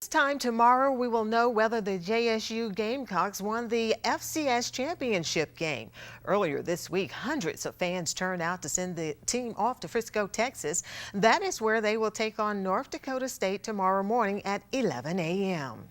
This time tomorrow, we will know whether the JSU Gamecocks won the FCS championship game. Earlier this week, hundreds of fans turned out to send the team off to Frisco, Texas. That is where they will take on North Dakota State tomorrow morning at 11 a.m.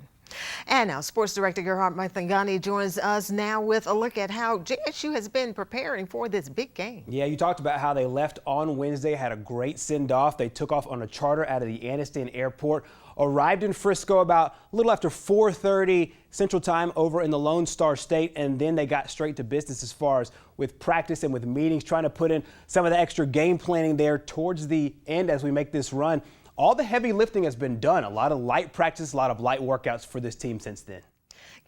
And now Sports Director Gerhard Mathangani joins us now with a look at how JSU has been preparing for this big game. Yeah, you talked about how they left on Wednesday, had a great send-off. They took off on a charter out of the Anniston Airport, arrived in Frisco about a little after 4:30 Central Time over in the Lone Star State, and then they got straight to business as far as with practice and with meetings, trying to put in some of the extra game planning there towards the end as we make this run. All the heavy lifting has been done. A lot of light practice, a lot of light workouts for this team since then.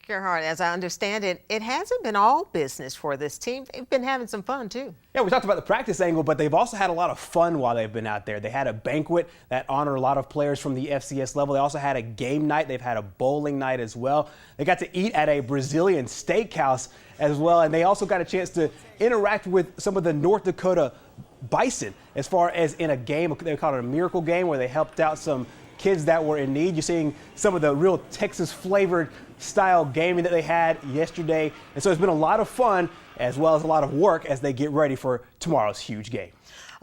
Gerhard, as I understand it, it hasn't been all business for this team. They've been having some fun, too. Yeah, we talked about the practice angle, but they've also had a lot of fun while they've been out there. They had a banquet that honored a lot of players from the FCS level. They also had a game night. They've had a bowling night as well. They got to eat at a Brazilian steakhouse as well, and they also got a chance to interact with some of the North Dakota Bison as far as in a game. They called it a miracle game where they helped out some kids that were in need. You're seeing some of the real Texas flavored style gaming that they had yesterday. And so it's been a lot of fun as well as a lot of work as they get ready for tomorrow's huge game.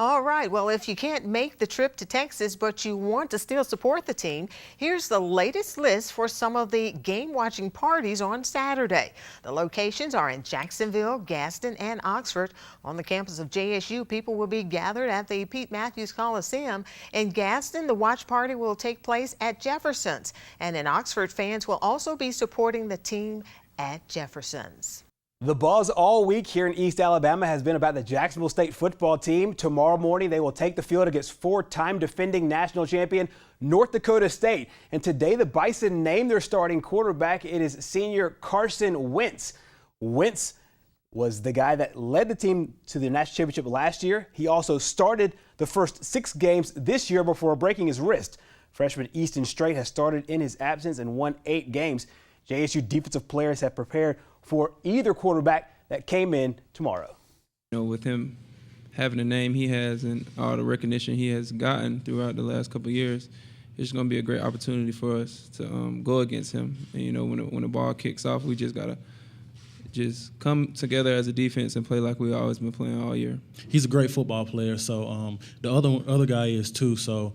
All right. Well, if you can't make the trip to Texas, but you want to still support the team, here's the latest list for some of the game watching parties on Saturday. The locations are in Jacksonville, Gaston, and Oxford. On the campus of JSU, people will be gathered at the Pete Matthews Coliseum. In Gaston, the watch party will take place at Jefferson's. And in Oxford, fans will also be supporting the team at Jefferson's. The buzz all week here in East Alabama has been about the Jacksonville State football team. Tomorrow morning, they will take the field against four-time defending national champion North Dakota State. And today, the Bison named their starting quarterback. It is senior Carson Wentz. Wentz was the guy that led the team to the national championship last year. He also started the first 6 games this year before breaking his wrist. Freshman Easton Strait has started in his absence and won 8 games. JSU defensive players have prepared for either quarterback that came in tomorrow. You know, with him having the name he has and all the recognition he has gotten throughout the last couple of years, it's going to be a great opportunity for us to go against him. And, you know, when the ball kicks off, we just got to just come together as a defense and play like we've always been playing all year. He's a great football player, so the other guy is too, so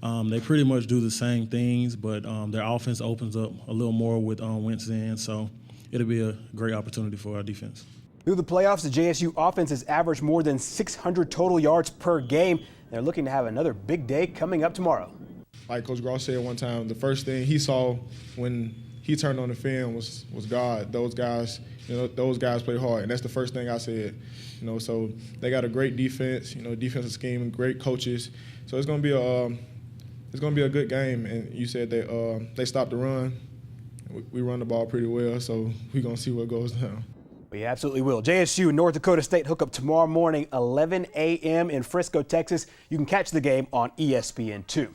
they pretty much do the same things, but their offense opens up a little more with Wentz in, so it'll be a great opportunity for our defense. Through the playoffs, the JSU offense has averaged more than 600 total yards per game. They're looking to have another big day coming up tomorrow. Like Coach Gross said one time, the first thing he saw when he turned on the film was God. Those guys, those guys play hard, and that's the first thing I said. So they got a great defense, defensive scheme, great coaches. So it's gonna be a good game. And you said they stopped the run. We run the ball pretty well, so we're going to see what goes down. We absolutely will. JSU North Dakota State hook up tomorrow morning, 11 a.m. in Frisco, Texas. You can catch the game on ESPN2.